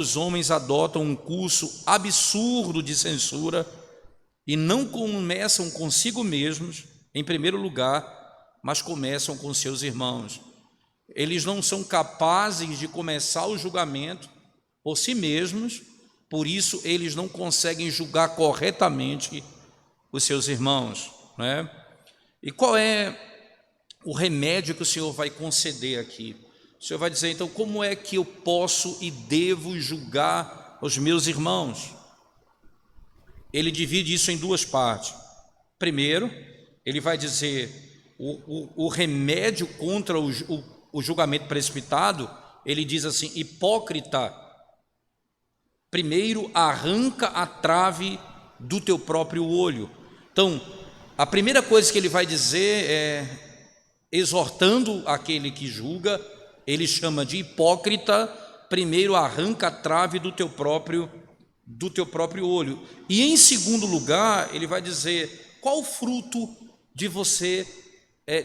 os homens adotam um curso absurdo de censura e não começam consigo mesmos, em primeiro lugar, mas começam com seus irmãos. Eles não são capazes de começar o julgamento por si mesmos, por isso eles não conseguem julgar corretamente os seus irmãos, né? E qual é o remédio que o Senhor vai conceder aqui? O Senhor vai dizer, então, como é que eu posso e devo julgar os meus irmãos? Ele divide isso em duas partes. Primeiro, ele vai dizer o remédio contra o julgamento precipitado. Ele diz assim: hipócrita, primeiro arranca a trave do teu próprio olho. Então, a primeira coisa que ele vai dizer é, exortando aquele que julga, ele chama de hipócrita, primeiro arranca a trave do teu próprio olho. E em segundo lugar, ele vai dizer, qual o fruto de você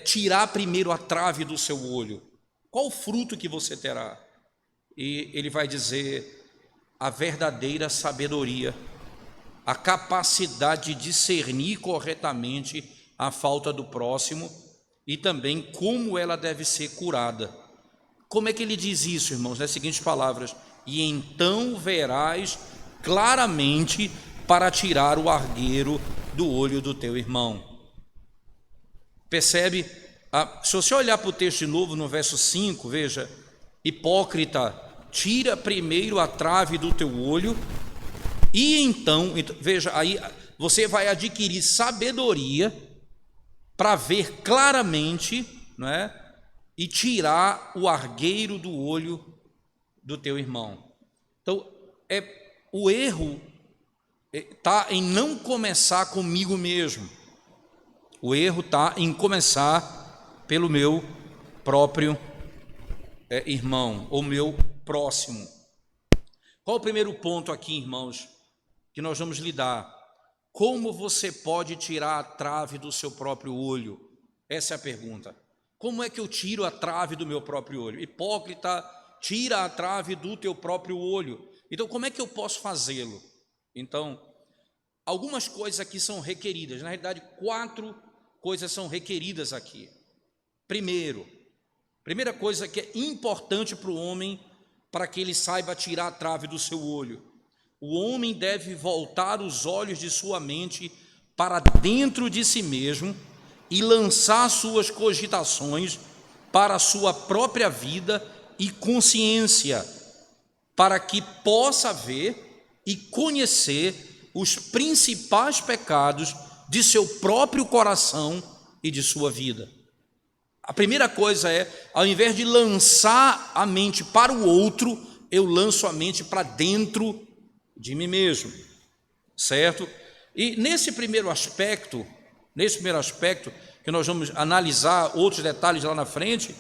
tirar primeiro a trave do seu olho? Qual o fruto que você terá? E ele vai dizer, a verdadeira sabedoria, a capacidade de discernir corretamente a falta do próximo e também como ela deve ser curada. Como é que ele diz isso, irmãos? Nas seguintes palavras: e então verás claramente para tirar o argueiro do olho do teu irmão. Percebe? Se você olhar para o texto de novo, no verso 5, veja, hipócrita, tira primeiro a trave do teu olho, e então, veja, aí você vai adquirir sabedoria para ver claramente, não é? E tirar o argueiro do olho do teu irmão. Então, o erro está em não começar comigo mesmo. O erro está em começar pelo meu próprio irmão, ou meu próximo. Qual o primeiro ponto aqui, irmãos, que nós vamos lidar? Como você pode tirar a trave do seu próprio olho? Essa é a pergunta. Como é que eu tiro a trave do meu próprio olho? Hipócrita, tira a trave do teu próprio olho. Então, como é que eu posso fazê-lo? Então, algumas coisas aqui são requeridas. Na realidade, 4 coisas são requeridas aqui. Primeira coisa que é importante para o homem, para que ele saiba tirar a trave do seu olho. O homem deve voltar os olhos de sua mente para dentro de si mesmo e lançar suas cogitações para a sua própria vida e consciência, para que possa ver e conhecer os principais pecados de seu próprio coração e de sua vida. A primeira coisa é, ao invés de lançar a mente para o outro, eu lanço a mente para dentro de mim mesmo, certo? E nesse primeiro aspecto, que nós vamos analisar outros detalhes lá na frente,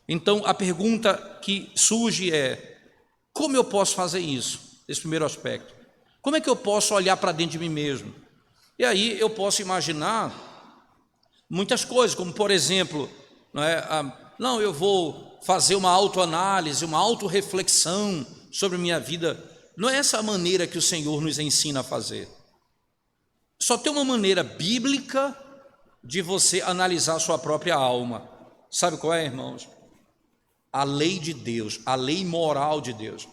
então a pergunta que surge é, como eu posso fazer isso, esse primeiro aspecto? Como é que eu posso olhar para dentro de mim mesmo? E aí eu posso imaginar muitas coisas, como por exemplo, não, eu vou fazer uma autoanálise, uma autorreflexão sobre minha vida. Não é essa a maneira que o Senhor nos ensina a fazer. Só tem uma maneira bíblica de você analisar a sua própria alma. Sabe qual é, irmãos? A lei de Deus, a lei moral de Deus.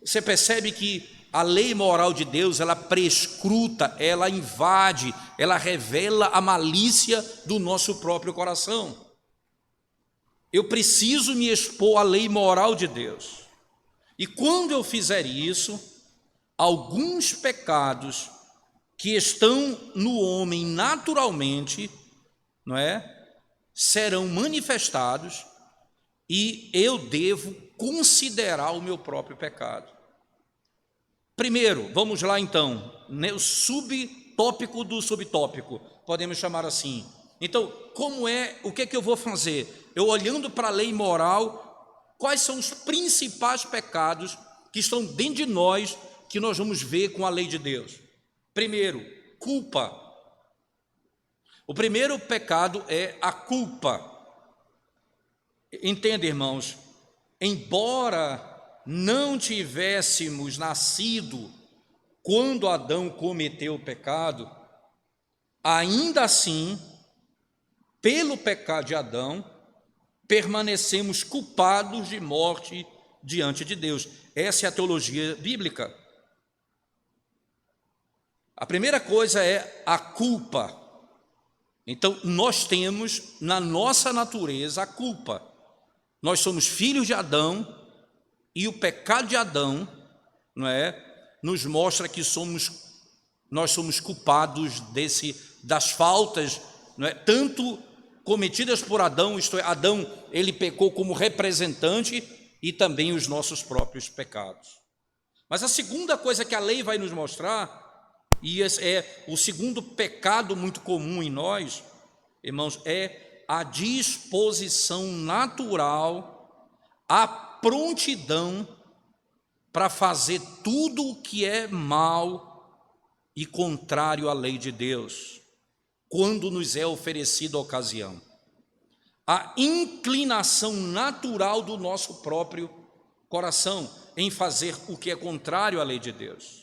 Você percebe que a lei moral de Deus, ela prescruta, ela invade, ela revela a malícia do nosso próprio coração. Eu preciso me expor à lei moral de Deus. E quando eu fizer isso, alguns pecados que estão no homem naturalmente, serão manifestados e eu devo considerar o meu próprio pecado. Primeiro, vamos lá então, o subtópico do subtópico, podemos chamar assim. Então, o que é que eu vou fazer? Eu olhando para a lei moral, quais são os principais pecados que estão dentro de nós, que nós vamos ver com a lei de Deus? Primeiro, culpa. O primeiro pecado é a culpa. Entenda, irmãos, embora não tivéssemos nascido quando Adão cometeu o pecado, ainda assim, pelo pecado de Adão, permanecemos culpados de morte diante de Deus. Essa é a teologia bíblica. A primeira coisa é a culpa. Então, nós temos na nossa natureza a culpa. Nós somos filhos de Adão e o pecado de Adão, não é, nos mostra que nós somos culpados das faltas, não é, tanto cometidas por Adão, isto é, Adão, ele pecou como representante, e também os nossos próprios pecados. Mas a segunda coisa que a lei vai nos mostrar, e esse é o segundo pecado muito comum em nós, irmãos, é a disposição natural, a prontidão para fazer tudo o que é mal e contrário à lei de Deus, quando nos é oferecida a ocasião. A inclinação natural do nosso próprio coração em fazer o que é contrário à lei de Deus.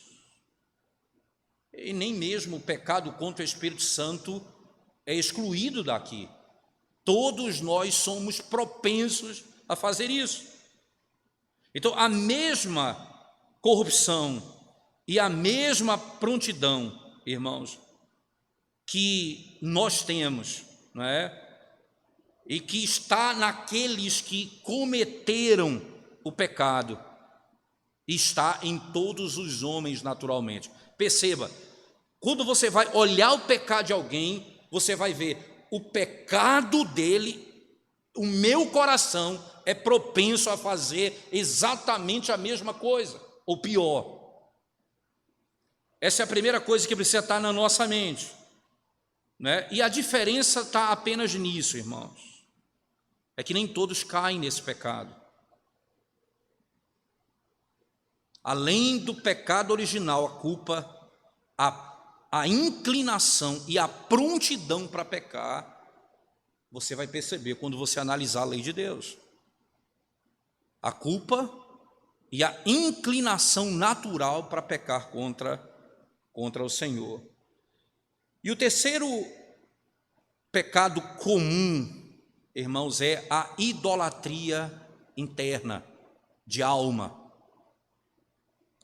E nem mesmo o pecado contra o Espírito Santo é excluído daqui. Todos nós somos propensos a fazer isso. Então, a mesma corrupção e a mesma prontidão, irmãos, que nós temos, não é? E que está naqueles que cometeram o pecado, está em todos os homens naturalmente. Perceba, quando você vai olhar o pecado de alguém, você vai ver o pecado dele, o meu coração é propenso a fazer exatamente a mesma coisa, ou pior. Essa é a primeira coisa que precisa estar na nossa mente, né? E a diferença está apenas nisso, irmãos. É que nem todos caem nesse pecado. Além do pecado original, a culpa, a inclinação e a prontidão para pecar, você vai perceber quando você analisar a lei de Deus. A culpa e a inclinação natural para pecar contra o Senhor. E o terceiro pecado comum, irmãos, é a idolatria interna, de alma.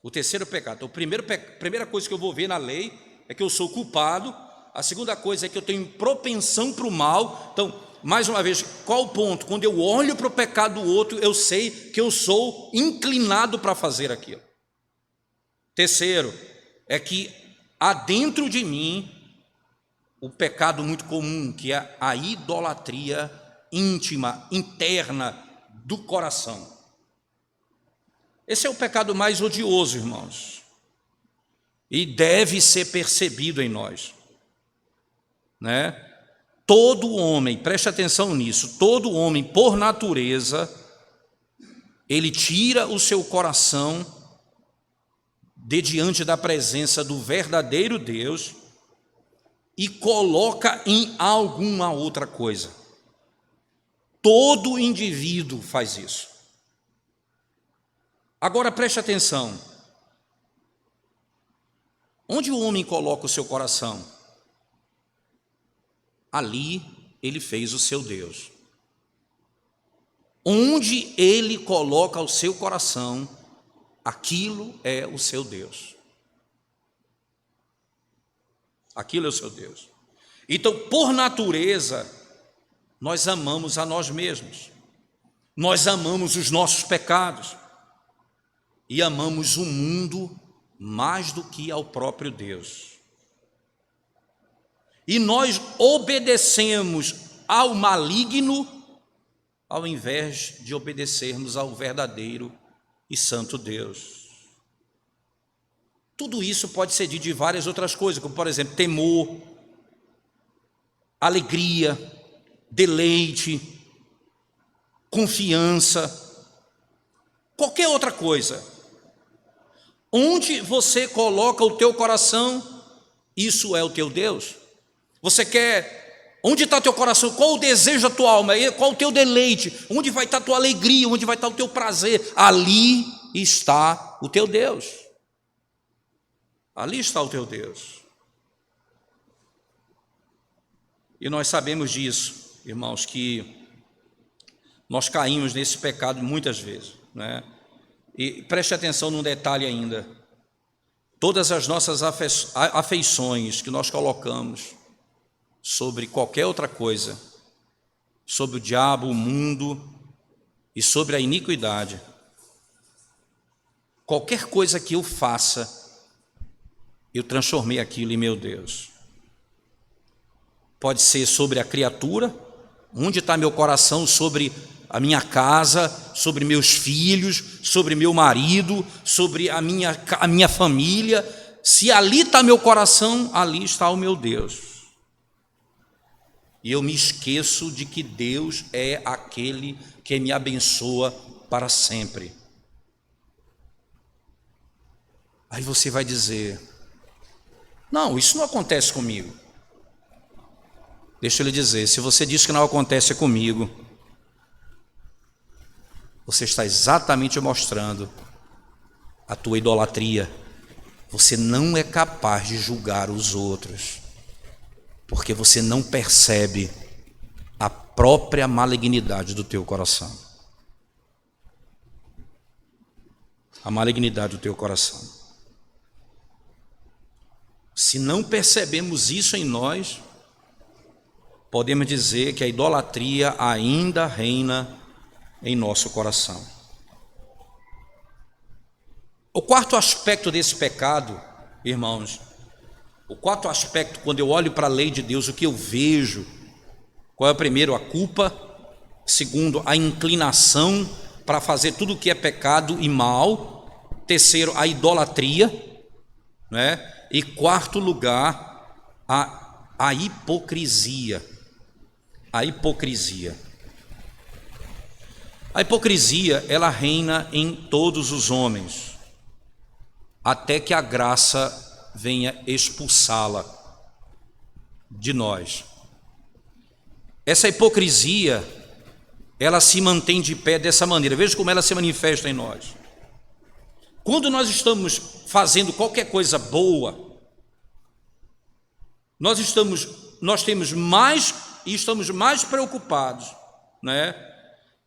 O terceiro pecado. Então, a primeira coisa que eu vou ver na lei é que eu sou culpado. A segunda coisa é que eu tenho propensão para o mal. Então, mais uma vez, qual o ponto? Quando eu olho para o pecado do outro, eu sei que eu sou inclinado para fazer aquilo. Terceiro, é que há dentro de mim o pecado muito comum, que é a idolatria íntima, interna do coração. Esse é o pecado mais odioso, irmãos, e deve ser percebido em nós, né? Todo homem, preste atenção nisso, todo homem, por natureza, ele tira o seu coração de diante da presença do verdadeiro Deus e coloca em alguma outra coisa. Todo indivíduo faz isso. Agora preste atenção. Onde o homem coloca o seu coração? Ali ele fez o seu Deus. Onde ele coloca o seu coração, aquilo é o seu Deus. Aquilo é o seu Deus. Então, por natureza, nós amamos a nós mesmos. Nós amamos os nossos pecados. E amamos o mundo mais do que ao próprio Deus. E nós obedecemos ao maligno, ao invés de obedecermos ao verdadeiro e santo Deus. Tudo isso pode ser dito de várias outras coisas, como por exemplo, temor, alegria, deleite, confiança, qualquer outra coisa. Onde você coloca o teu coração, isso é o teu Deus. Você quer, onde está o teu coração? Qual o desejo da tua alma? Qual o teu deleite? Onde vai estar a tua alegria? Onde vai estar o teu prazer? Ali está o teu Deus. Ali está o teu Deus. E nós sabemos disso, irmãos, que nós caímos nesse pecado muitas vezes, né? E preste atenção num detalhe ainda. Todas as nossas afeições que nós colocamos sobre qualquer outra coisa, sobre o diabo, o mundo e sobre a iniquidade, qualquer coisa que eu faça, eu transformei aquilo em meu Deus. Pode ser sobre a criatura, onde está meu coração, sobre a minha casa, sobre meus filhos, sobre meu marido, sobre a minha família. Se ali está meu coração, ali está o meu Deus. E eu me esqueço de que Deus é aquele que me abençoa para sempre. Aí você vai dizer: não, isso não acontece comigo. Deixa eu lhe dizer, se você diz que não acontece comigo, você está exatamente mostrando a tua idolatria. Você não é capaz de julgar os outros, porque você não percebe a própria malignidade do teu coração. A malignidade do teu coração. Se não percebemos isso em nós, podemos dizer que a idolatria ainda reina em nosso coração. O quarto aspecto desse pecado, irmãos, o quarto aspecto, quando eu olho para a lei de Deus, o que eu vejo? Qual é o primeiro? A culpa. Segundo, a inclinação para fazer tudo o que é pecado e mal. Terceiro, a idolatria, né? E quarto lugar, a hipocrisia. A hipocrisia. A hipocrisia, ela reina em todos os homens, até que a graça venha expulsá-la de nós. Essa hipocrisia, ela se mantém de pé dessa maneira. Veja como ela se manifesta em nós. Quando nós estamos fazendo qualquer coisa boa, nós temos mais e estamos mais preocupados, né,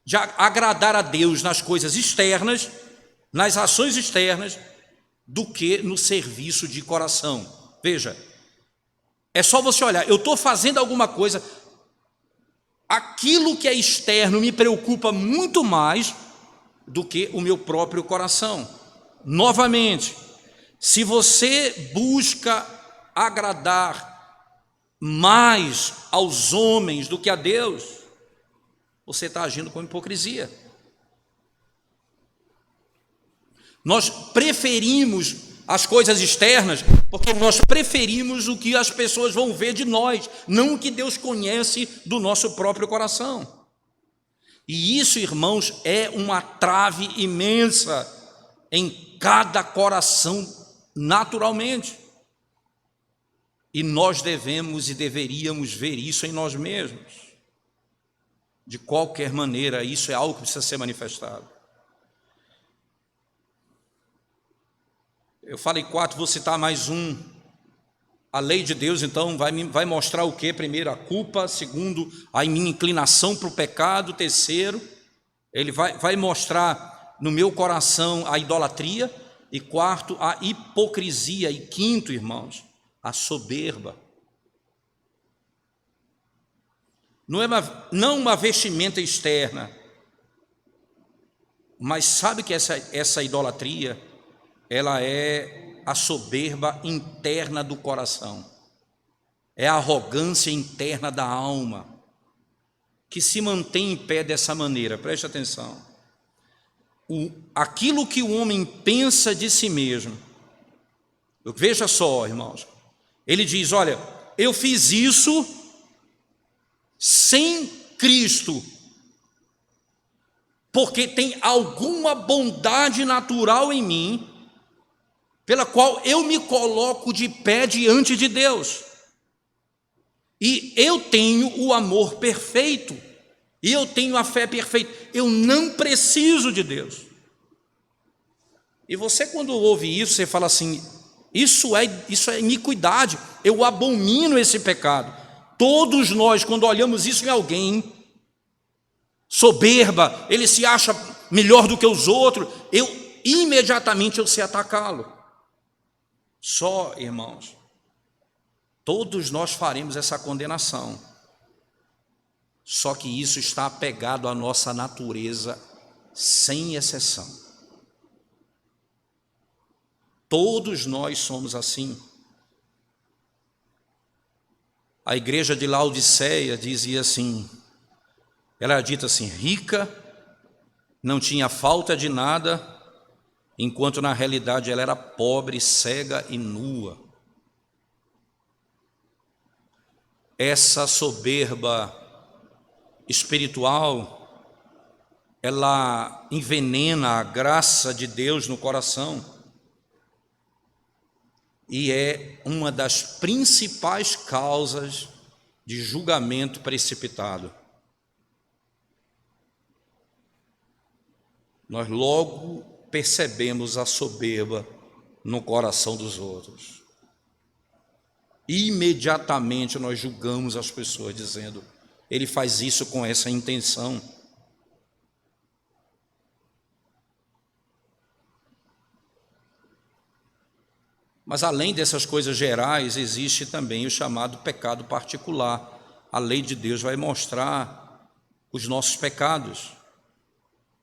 de agradar a Deus nas coisas externas, nas ações externas, do que no serviço de coração. Veja, é só você olhar, eu estou fazendo alguma coisa, aquilo que é externo me preocupa muito mais do que o meu próprio coração. Novamente, se você busca agradar mais aos homens do que a Deus, você está agindo com hipocrisia. Nós preferimos as coisas externas porque nós preferimos o que as pessoas vão ver de nós, não o que Deus conhece do nosso próprio coração. E isso, irmãos, é uma trave imensa em cada coração naturalmente. E nós devemos e deveríamos ver isso em nós mesmos. De qualquer maneira, isso é algo que precisa ser manifestado. Eu falei 4, vou citar mais um. A lei de Deus, então, vai mostrar o quê? Primeiro, a culpa. Segundo, a minha inclinação para o pecado. Terceiro, ele vai mostrar no meu coração a idolatria. E quarto, a hipocrisia. E quinto, irmãos, a soberba. Não uma vestimenta externa, mas sabe que essa idolatria, ela é a soberba interna do coração, é a arrogância interna da alma, que se mantém em pé dessa maneira. Preste atenção. Aquilo que o homem pensa de si mesmo, veja só, irmãos, ele diz: olha, eu fiz isso sem Cristo, porque tem alguma bondade natural em mim, pela qual eu me coloco de pé diante de Deus, e eu tenho o amor perfeito, e eu tenho a fé perfeita, eu não preciso de Deus. E você, quando ouve isso, você fala assim: isso é iniquidade, eu abomino esse pecado. Todos nós, quando olhamos isso em alguém, soberba, ele se acha melhor do que os outros, imediatamente eu sei atacá-lo. Só, irmãos, todos nós faremos essa condenação. Só que isso está apegado à nossa natureza, sem exceção. Todos nós somos assim. A igreja de Laodiceia dizia assim, ela era dita assim: rica, não tinha falta de nada, enquanto na realidade ela era pobre, cega e nua. Essa soberba espiritual, ela envenena a graça de Deus no coração e é uma das principais causas de julgamento precipitado. Nós logo percebemos a soberba no coração dos outros. Imediatamente nós julgamos as pessoas dizendo: ele faz isso com essa intenção. Mas além dessas coisas gerais, existe também o chamado pecado particular. A lei de Deus vai mostrar os nossos pecados,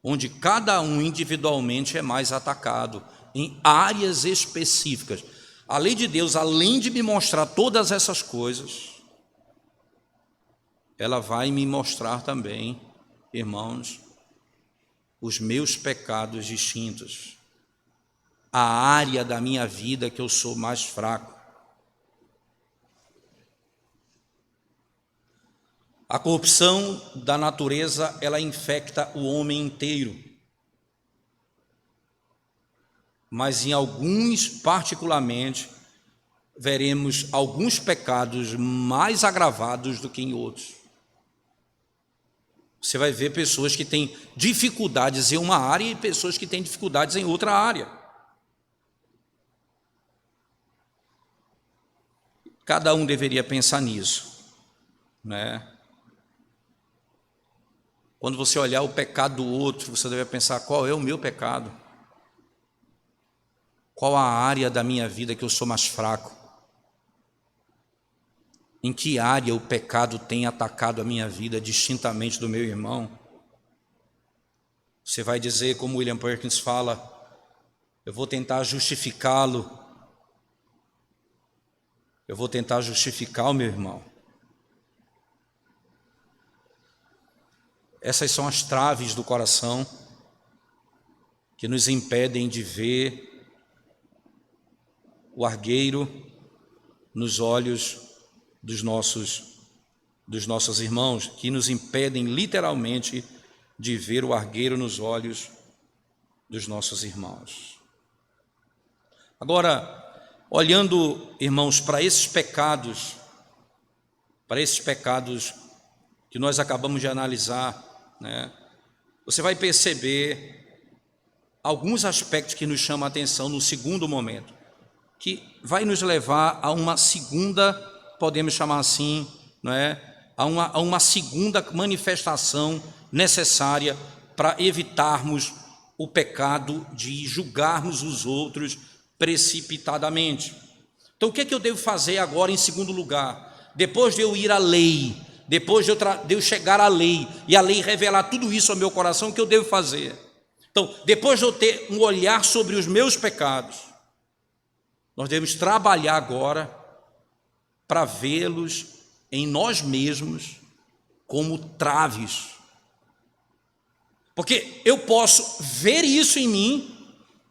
onde cada um individualmente é mais atacado, em áreas específicas. A lei de Deus, além de me mostrar todas essas coisas, ela vai me mostrar também, irmãos, os meus pecados distintos, a área da minha vida que eu sou mais fraco. A corrupção da natureza, ela infecta o homem inteiro. Mas em alguns, particularmente, veremos alguns pecados mais agravados do que em outros. Você vai ver pessoas que têm dificuldades em uma área e pessoas que têm dificuldades em outra área. Cada um deveria pensar nisso, né? Quando você olhar o pecado do outro, você deve pensar: qual é o meu pecado? Qual a área da minha vida que eu sou mais fraco? Em que área o pecado tem atacado a minha vida distintamente do meu irmão? Você vai dizer, como William Perkins fala: eu vou tentar justificá-lo. Eu vou tentar justificar o meu irmão. Essas são as traves do coração que nos impedem de ver o argueiro nos olhos dos nossos irmãos, que nos impedem literalmente de ver o argueiro nos olhos dos nossos irmãos. Agora, olhando, irmãos, para esses pecados que nós acabamos de analisar, né, você vai perceber alguns aspectos que nos chamam a atenção no segundo momento, que vai nos levar a uma segunda, podemos chamar assim, né, a uma segunda manifestação necessária para evitarmos o pecado de julgarmos os outros precipitadamente. Então, o que é que eu devo fazer agora em segundo lugar? Depois de eu ir à lei, depois de eu chegar à lei e a lei revelar tudo isso ao meu coração, o que eu devo fazer? Então, depois de eu ter um olhar sobre os meus pecados, nós devemos trabalhar agora para vê-los em nós mesmos como traves. Porque eu posso ver isso em mim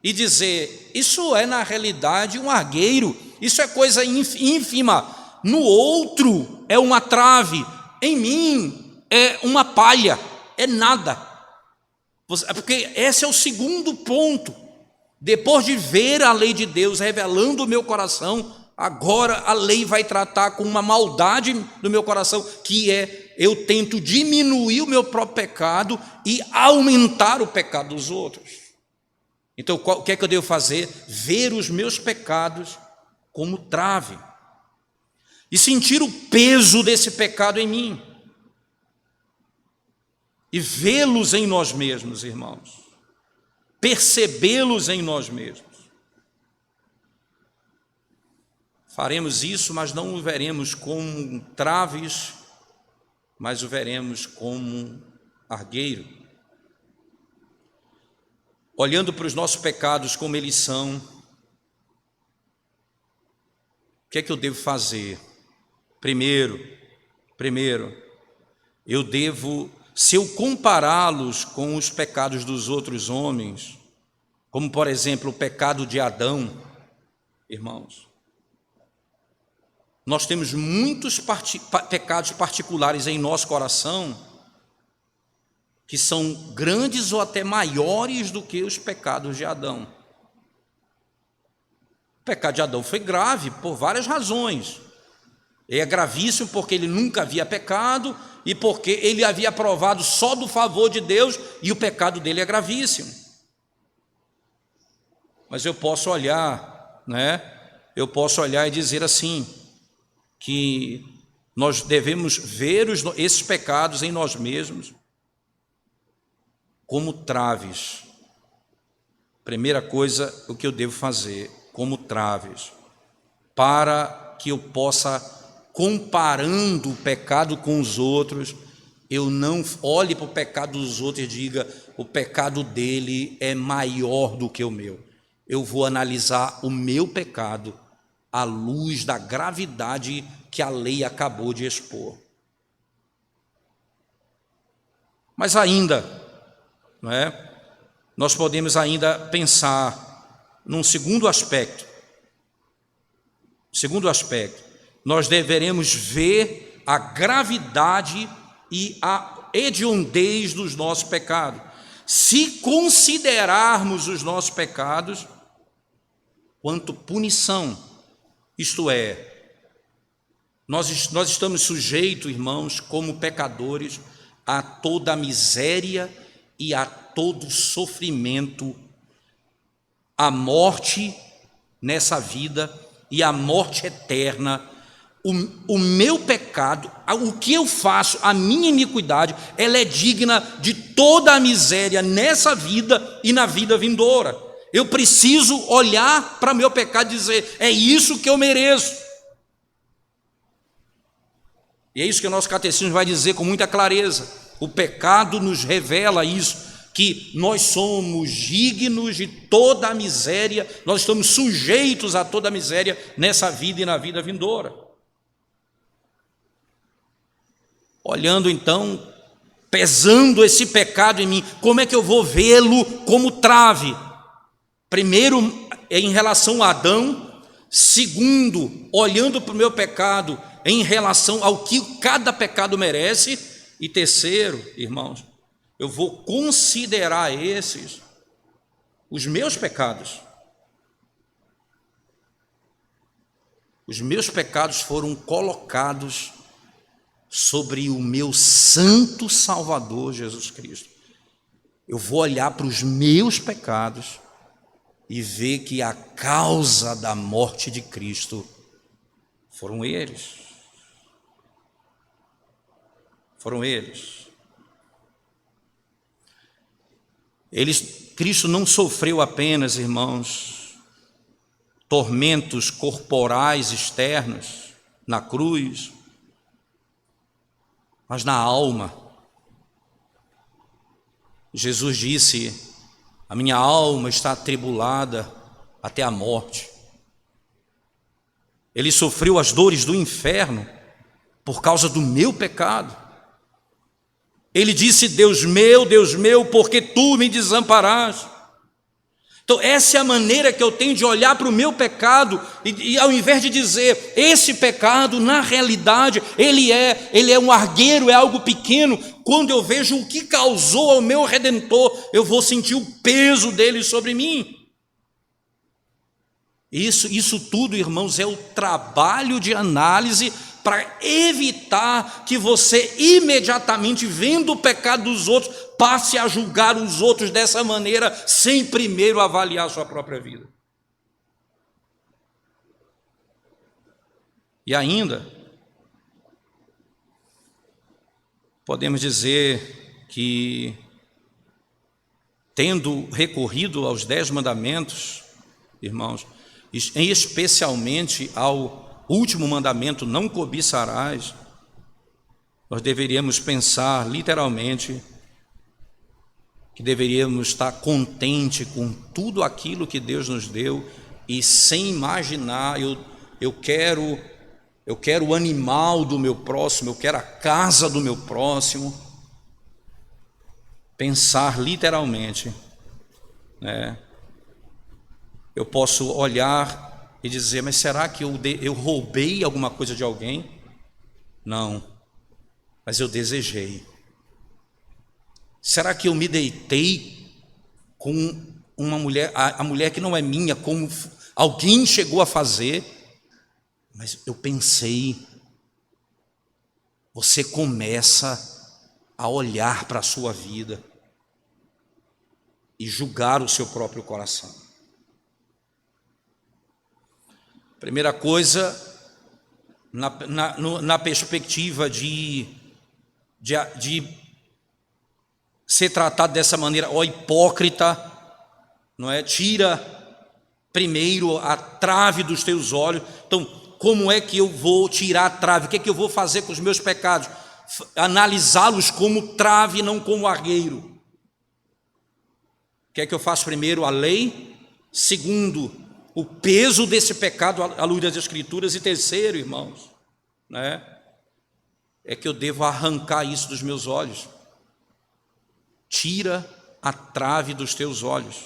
e dizer: isso é na realidade um argueiro, isso é coisa ínfima, no outro é uma trave, em mim é uma palha, é nada. Porque esse é o segundo ponto. Depois de ver a lei de Deus revelando o meu coração, agora a lei vai tratar com uma maldade do meu coração, que é: eu tento diminuir o meu próprio pecado e aumentar o pecado dos outros. Então, o que é que eu devo fazer? Ver os meus pecados como trave e sentir o peso desse pecado em mim e vê-los em nós mesmos, irmãos, percebê-los em nós mesmos. Faremos isso, mas não o veremos como traves, mas o veremos como argueiro. Olhando para os nossos pecados como eles são, o que é que eu devo fazer? Primeiro, eu devo, se eu compará-los com os pecados dos outros homens, como por exemplo o pecado de Adão, irmãos, nós temos muitos pecados particulares em nosso coração que são grandes ou até maiores do que os pecados de Adão. O pecado de Adão foi grave por várias razões. Ele é gravíssimo porque ele nunca havia pecado e porque ele havia provado só do favor de Deus, e o pecado dele é gravíssimo. Mas eu posso olhar, Eu posso olhar e dizer assim, que nós devemos ver esses pecados em nós mesmos como traves. Primeira coisa, o que eu devo fazer, como traves, para que eu possa, comparando o pecado com os outros, eu não olhe para o pecado dos outros e diga, o pecado dele é maior do que o meu. Eu vou analisar o meu pecado à luz da gravidade que a lei acabou de expor. Mas ainda, nós podemos ainda pensar num segundo aspecto. Nós deveremos ver a gravidade e a hediondez dos nossos pecados. Se considerarmos os nossos pecados quanto punição, isto é, nós estamos sujeitos, irmãos, como pecadores, a toda a miséria e a todo sofrimento, a morte nessa vida e a morte eterna. O meu pecado, o que eu faço, a minha iniquidade, ela é digna de toda a miséria nessa vida e na vida vindoura. Eu preciso olhar para o meu pecado e dizer, é isso que eu mereço. E é isso que o nosso catecismo vai dizer com muita clareza. O pecado nos revela isso, que nós somos dignos de toda a miséria, nós estamos sujeitos a toda a miséria nessa vida e na vida vindoura. Olhando então, pesando esse pecado em mim, como é que eu vou vê-lo como trave? Primeiro, em relação a Adão. Segundo, olhando para o meu pecado em relação ao que cada pecado merece. E terceiro, irmãos, eu vou considerar esses os meus pecados. Os meus pecados foram colocados sobre o meu santo Salvador Jesus Cristo. Eu vou olhar para os meus pecados e ver que a causa da morte de Cristo foram eles. Cristo não sofreu apenas, irmãos, tormentos corporais externos na cruz, mas na alma. Jesus disse, a minha alma está atribulada até a morte. Ele sofreu as dores do inferno por causa do meu pecado. Ele disse, Deus meu, por que tu me desamparaste? Então essa é a maneira que eu tenho de olhar para o meu pecado e ao invés de dizer, esse pecado na realidade, ele é um argueiro, é algo pequeno. Quando eu vejo o que causou ao meu Redentor, eu vou sentir o peso dele sobre mim. Isso tudo, irmãos, é o trabalho de análise para evitar que você imediatamente, vendo o pecado dos outros, passe a julgar os outros dessa maneira, sem primeiro avaliar a sua própria vida. E ainda, podemos dizer que, tendo recorrido aos 10 mandamentos, irmãos, especialmente ao último mandamento, não cobiçarás, nós deveríamos pensar literalmente que deveríamos estar contente com tudo aquilo que Deus nos deu e sem imaginar, eu quero o animal do meu próximo, eu quero a casa do meu próximo. Pensar literalmente, né? Eu posso olhar e dizer, mas será que eu roubei alguma coisa de alguém? Não, mas eu desejei. Será que eu me deitei com uma mulher, a mulher que não é minha, como alguém chegou a fazer? Mas eu pensei. Você começa a olhar para a sua vida e julgar o seu próprio coração. Primeira coisa, na perspectiva de ser tratado dessa maneira, ó hipócrita, não é? Tira primeiro a trave dos teus olhos. Então, como é que eu vou tirar a trave? O que é que eu vou fazer com os meus pecados? Analisá-los como trave, não como argueiro. O que é que eu faço primeiro? A lei. Segundo, o peso desse pecado à luz das Escrituras. E terceiro, irmãos, né, é que eu devo arrancar isso dos meus olhos. Tira a trave dos teus olhos.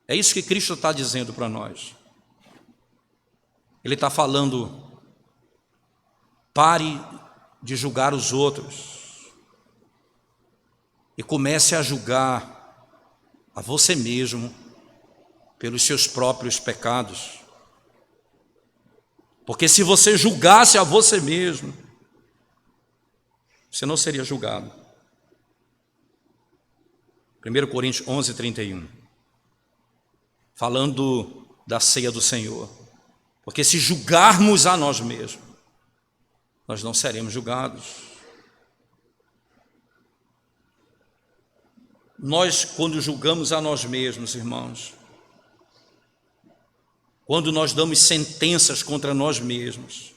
É isso que Cristo está dizendo para nós. Ele está falando, pare de julgar os outros e comece a julgar a você mesmo pelos seus próprios pecados. Porque se você julgasse a você mesmo, você não seria julgado. 1 Coríntios 11, 31. Falando da ceia do Senhor. Porque se julgarmos a nós mesmos, nós não seremos julgados. Nós, quando julgamos a nós mesmos, irmãos, quando nós damos sentenças contra nós mesmos,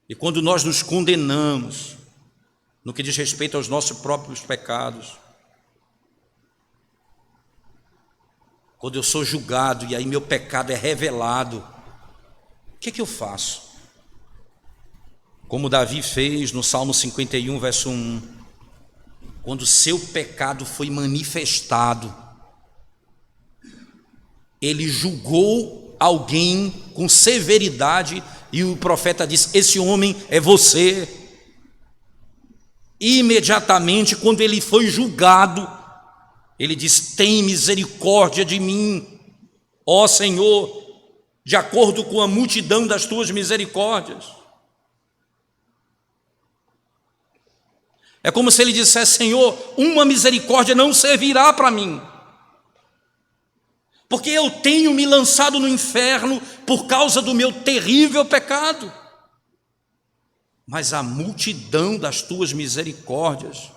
e quando nós nos condenamos no que diz respeito aos nossos próprios pecados, quando eu sou julgado e aí meu pecado é revelado, o que é que eu faço? Como Davi fez no Salmo 51, verso 1, quando seu pecado foi manifestado, ele julgou alguém com severidade e o profeta disse, esse homem é você. Imediatamente, quando ele foi julgado, ele disse, tem misericórdia de mim, ó Senhor, de acordo com a multidão das tuas misericórdias. É como se ele dissesse, Senhor, uma misericórdia não servirá para mim, porque eu tenho me lançado no inferno por causa do meu terrível pecado. Mas a multidão das tuas misericórdias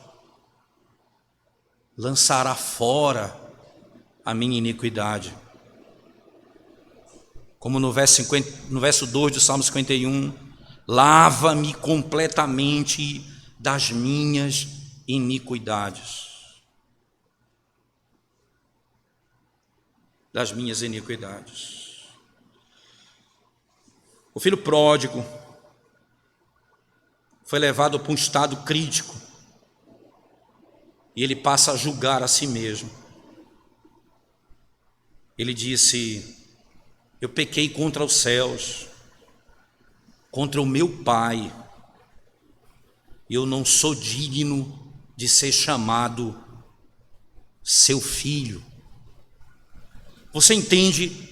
lançará fora a minha iniquidade. Como no verso 2 do Salmo 51, lava-me completamente das minhas iniquidades. Das minhas iniquidades. O filho pródigo foi levado para um estado crítico e ele passa a julgar a si mesmo. Ele disse, eu pequei contra os céus, contra o meu Pai, e eu não sou digno de ser chamado seu filho. Você entende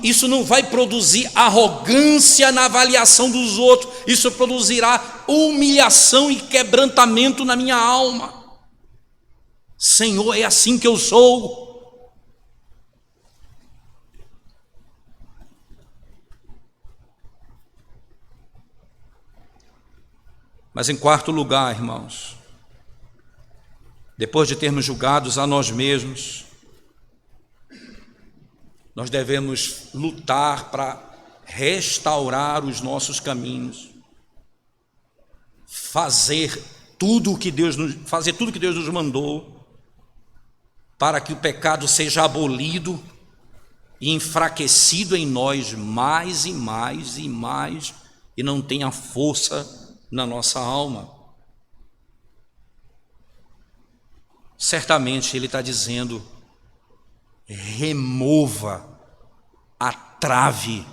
Isso não vai produzir arrogância na avaliação dos outros, isso produzirá humilhação e quebrantamento na minha alma. Senhor, é assim que eu sou. Mas em quarto lugar, irmãos, depois de termos julgados a nós mesmos, nós devemos lutar para restaurar os nossos caminhos, fazer tudo que Deus nos mandou, para que o pecado seja abolido e enfraquecido em nós mais e mais e mais, e não tenha força na nossa alma. Certamente ele está dizendo: remova a trave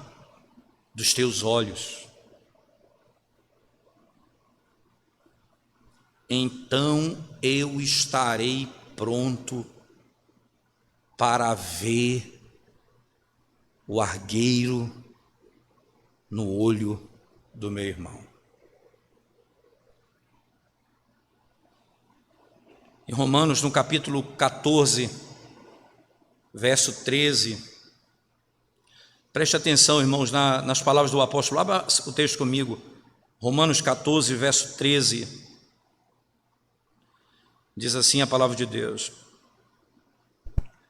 dos teus olhos, então eu estarei pronto para ver o argueiro no olho do meu irmão. Em Romanos, no capítulo 14, verso 13, preste atenção, irmãos, nas palavras do apóstolo. Abra o texto comigo. Romanos 14, verso 13. Diz assim a palavra de Deus: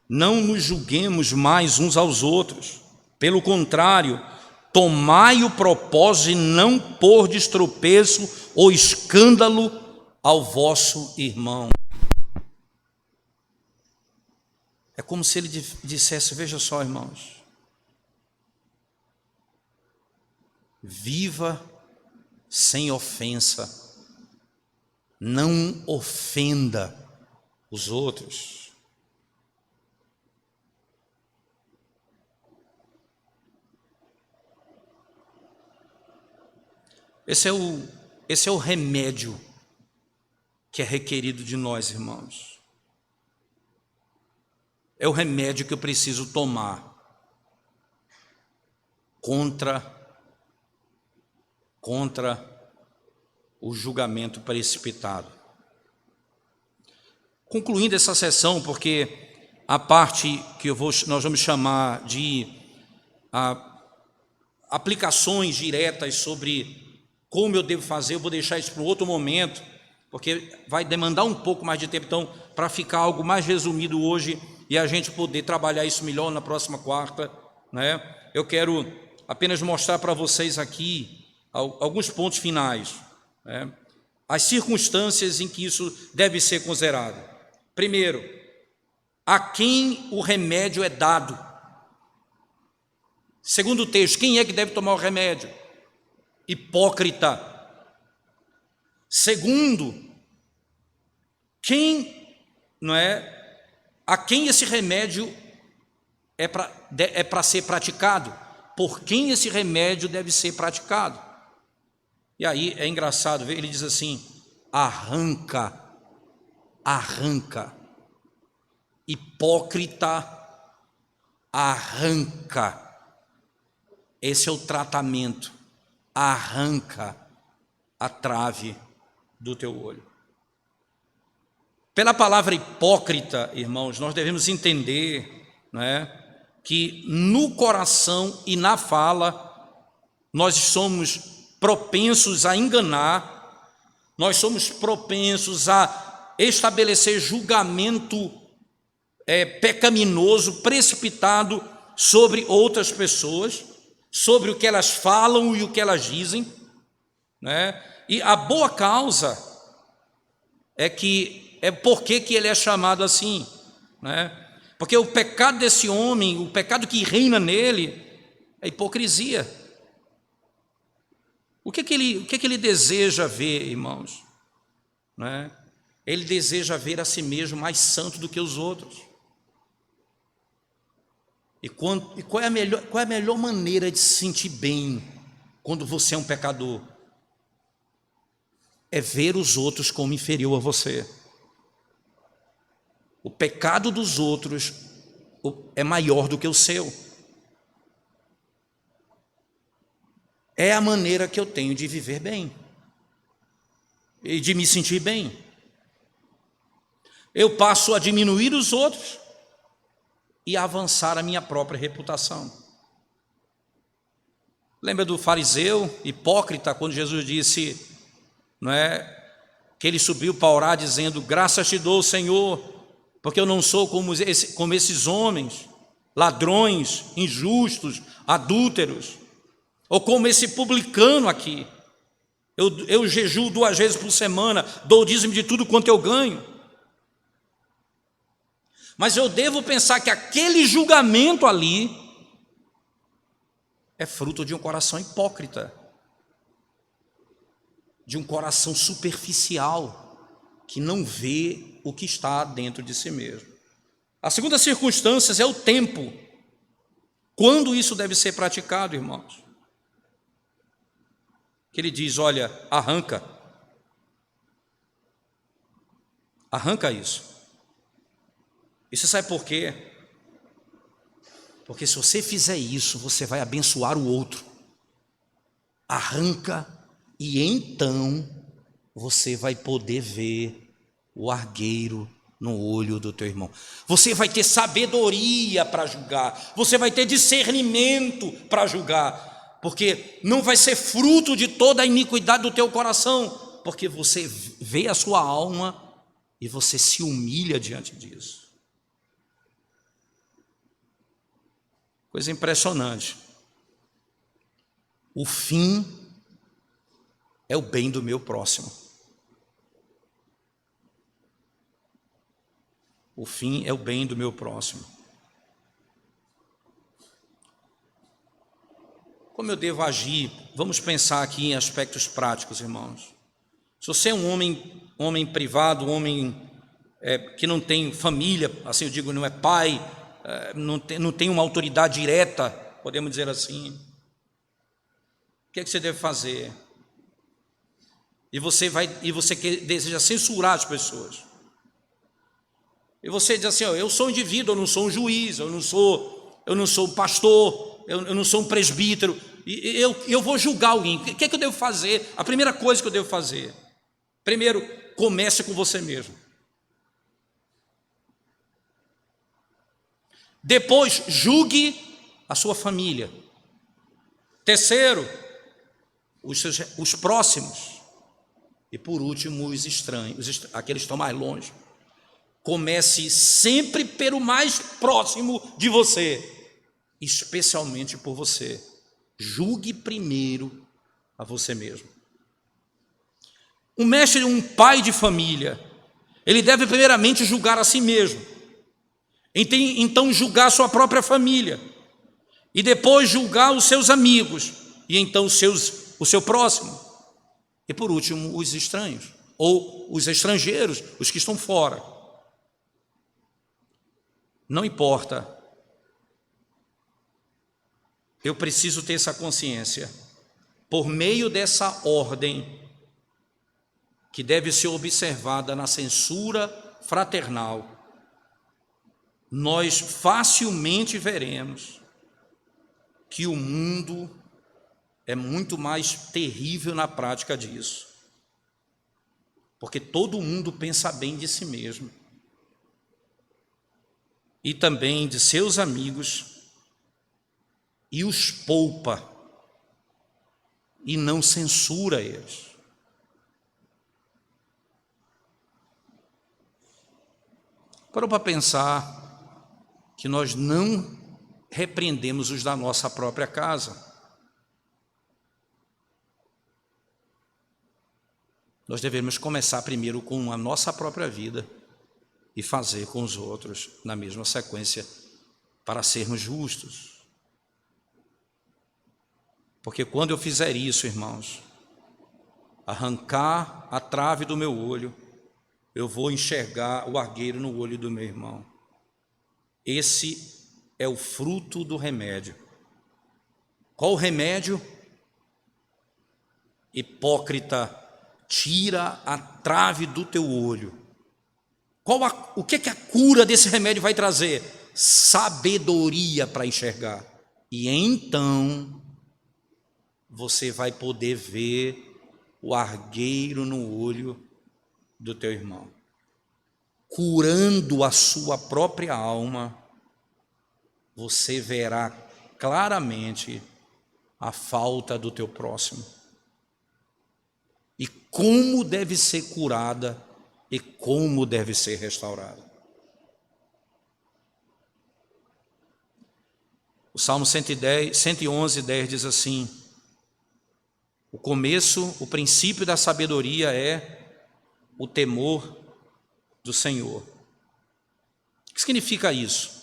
não nos julguemos mais uns aos outros, pelo contrário, tomai o propósito de não pôr de tropeço ou escândalo ao vosso irmão. É como se ele dissesse: veja só, irmãos, viva sem ofensa, não ofenda os outros. Esse é o remédio que é requerido de nós, irmãos. É o remédio que eu preciso tomar contra o julgamento precipitado. Concluindo essa sessão, porque a parte que nós vamos chamar de aplicações diretas sobre como eu devo fazer, eu vou deixar isso para um outro momento, porque vai demandar um pouco mais de tempo. Então, para ficar algo mais resumido hoje e a gente poder trabalhar isso melhor na próxima quarta, né? Eu quero apenas mostrar para vocês aqui alguns pontos finais, né? As circunstâncias em que isso deve ser considerado. Primeiro, a quem o remédio é dado. Segundo o texto, quem é que deve tomar o remédio? Hipócrita. Segundo, a quem esse remédio é para ser praticado? Por quem esse remédio deve ser praticado? E aí é engraçado ver, ele diz assim: arranca. Hipócrita, arranca. Esse é o tratamento. Arranca a trave do teu olho. Pela palavra hipócrita, irmãos, nós devemos entender, né, que no coração e na fala nós somos propensos a enganar, nós somos propensos a estabelecer julgamento pecaminoso, precipitado sobre outras pessoas, sobre o que elas falam e o que elas dizem, né? E a boa causa é porque ele é chamado assim, né? Porque o pecado desse homem, o pecado que reina nele, é hipocrisia. O que ele deseja ver, irmãos? Né? Ele deseja ver a si mesmo mais santo do que os outros. E qual é a melhor maneira de se sentir bem quando você é um pecador? É ver os outros como inferior a você. O pecado dos outros é maior do que o seu. é a maneira que eu tenho de viver bem e de me sentir bem. Eu passo a diminuir os outros e a avançar a minha própria reputação. Lembra do fariseu hipócrita, quando Jesus disse, não é, que ele subiu para orar dizendo: graças te dou, Senhor, porque eu não sou como esses homens, ladrões, injustos, adúlteros, ou como esse publicano aqui. Eu jejuo 2 vezes por semana, dou o dízimo de tudo quanto eu ganho. Mas eu devo pensar que aquele julgamento ali é fruto de um coração hipócrita, de um coração superficial, que não vê o que está dentro de si mesmo. A segunda circunstância é o tempo. Quando isso deve ser praticado, irmãos? Que ele diz: olha, arranca isso. E você sabe por quê? Porque se você fizer isso, você vai abençoar o outro. Arranca, e então você vai poder ver o argueiro no olho do teu irmão. Você vai ter sabedoria para julgar, você vai ter discernimento para julgar, porque não vai ser fruto de toda a iniquidade do teu coração, porque você vê a sua alma e você se humilha diante disso. Coisa impressionante. O fim é o bem do meu próximo. O fim é o bem do meu próximo. Como eu devo agir? Vamos pensar aqui em aspectos práticos, irmãos. Se você é um homem privado, um homem que não tem família, assim eu digo, não é pai, não tem uma autoridade direta, podemos dizer assim, o que é que você deve fazer? E você deseja censurar as pessoas. E você diz assim: eu sou um indivíduo, eu não sou um juiz, eu não sou um pastor, eu não sou um presbítero, e eu vou julgar alguém. O que é que eu devo fazer? A primeira coisa que eu devo fazer: primeiro, comece com você mesmo. Depois, julgue a sua família. Terceiro, os próximos. E por último, os estranhos, aqueles que estão mais longe. Comece sempre pelo mais próximo de você, especialmente por você. Julgue primeiro a você mesmo. Um pai de família, ele deve primeiramente julgar a si mesmo. Então julgar a sua própria família, e depois julgar os seus amigos, e então o seu próximo, e por último os estranhos, ou os estrangeiros, os que estão fora. Não importa, eu preciso ter essa consciência, por meio dessa ordem, que deve ser observada na censura fraternal, nós facilmente veremos que o mundo é muito mais terrível na prática disso, porque todo mundo pensa bem de si mesmo e também de seus amigos, e os poupa e não censura eles. Parou para pensar que nós não repreendemos os da nossa própria casa? Nós devemos começar primeiro com a nossa própria vida e fazer com os outros na mesma sequência, para sermos justos. Porque quando eu fizer isso, irmãos, arrancar a trave do meu olho, eu vou enxergar o argueiro no olho do meu irmão. Esse é o fruto do remédio. Qual o remédio? Hipócrita, tira a trave do teu olho. O que a cura desse remédio vai trazer? Sabedoria para enxergar. E então você vai poder ver o argueiro no olho do teu irmão, curando a sua própria alma. Você verá claramente a falta do teu próximo e como deve ser curada e como deve ser restaurada. O Salmo 111:10 diz assim: o começo, o princípio da sabedoria é o temor do Senhor. O que significa isso?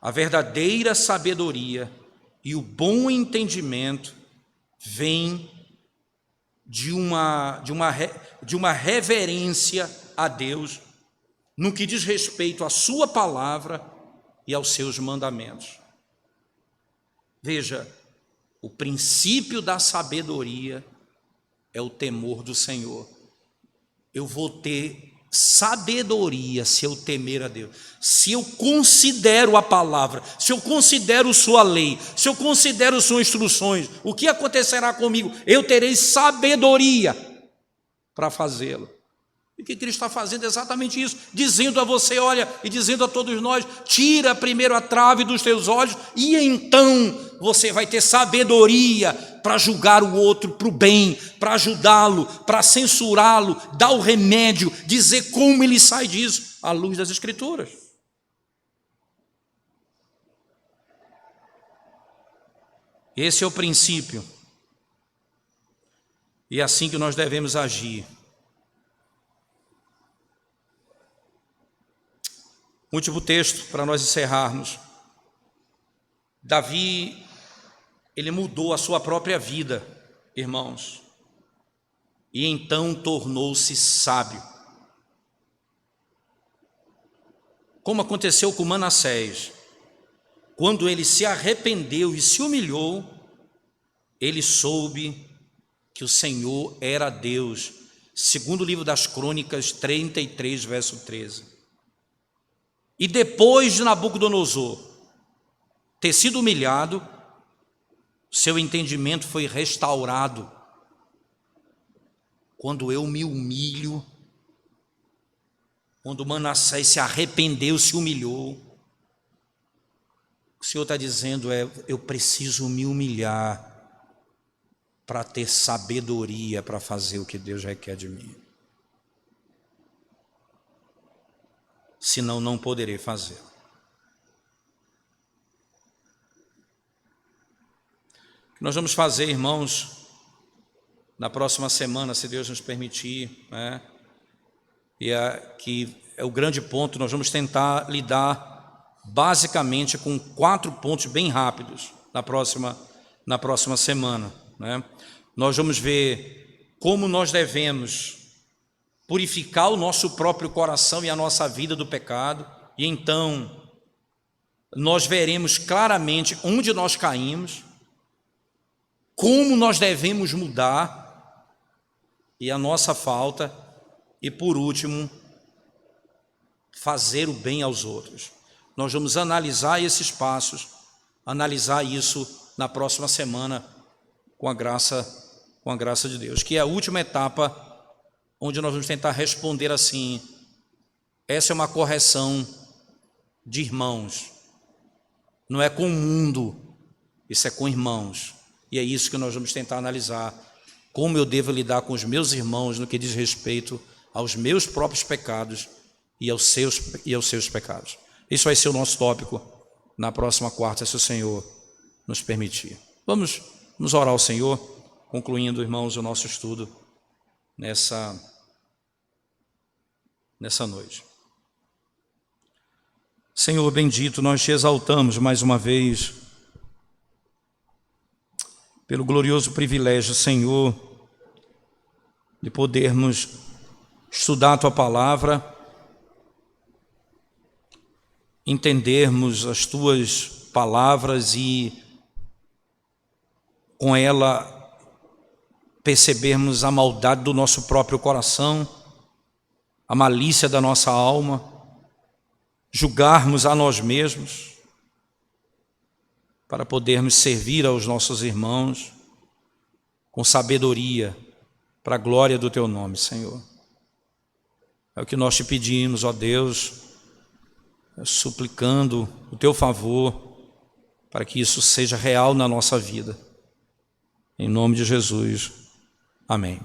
A verdadeira sabedoria e o bom entendimento vem de uma reverência a Deus no que diz respeito à sua palavra e aos seus mandamentos. Veja, o princípio da sabedoria é o temor do Senhor. Eu vou ter sabedoria se eu temer a Deus, se eu considero a palavra, se eu considero sua lei, se eu considero suas instruções. O que acontecerá comigo? Eu terei sabedoria para fazê-lo. E o que Cristo está fazendo é exatamente isso, dizendo a você, olha, e dizendo a todos nós: tira primeiro a trave dos teus olhos, e então você vai ter sabedoria para julgar o outro para o bem, para ajudá-lo, para censurá-lo, dar o remédio, dizer como ele sai disso, à luz das Escrituras. Esse é o princípio, e é assim que nós devemos agir. Último texto para nós encerrarmos. Davi, ele mudou a sua própria vida, irmãos, e então tornou-se sábio. Como aconteceu com Manassés, quando ele se arrependeu e se humilhou, ele soube que o Senhor era Deus, segundo o livro das Crônicas 33, verso 13. E depois de Nabucodonosor ter sido humilhado, seu entendimento foi restaurado. Quando eu me humilho, quando Manassés se arrependeu, se humilhou, o Senhor está dizendo eu preciso me humilhar para ter sabedoria para fazer o que Deus requer de mim. Senão não poderei fazer. O que nós vamos fazer, irmãos, na próxima semana, se Deus nos permitir, né? E que é o grande ponto, nós vamos tentar lidar basicamente com 4 pontos bem rápidos na próxima semana, né? Nós vamos ver como nós devemos purificar o nosso próprio coração e a nossa vida do pecado, e então nós veremos claramente onde nós caímos, como nós devemos mudar e a nossa falta, e por último, fazer o bem aos outros. Nós vamos analisar esses passos, analisar isso na próxima semana com a graça de Deus, que é a última etapa, onde nós vamos tentar responder assim: essa é uma correção de irmãos, não é com o mundo, isso é com irmãos, e é isso que nós vamos tentar analisar, como eu devo lidar com os meus irmãos no que diz respeito aos meus próprios pecados e aos seus pecados. Isso vai ser o nosso tópico na próxima quarta, se o Senhor nos permitir. Vamos orar ao Senhor, concluindo, irmãos, o nosso estudo nessa noite. Senhor bendito, nós te exaltamos mais uma vez pelo glorioso privilégio, Senhor, de podermos estudar a Tua Palavra, entendermos as Tuas palavras e com ela percebermos a maldade do nosso próprio coração, a malícia da nossa alma, julgarmos a nós mesmos. para podermos servir aos nossos irmãos com sabedoria, para a glória do Teu nome, Senhor. É o que nós te pedimos, ó Deus, suplicando o Teu favor, para que isso seja real na nossa vida. Em nome de Jesus. Amém.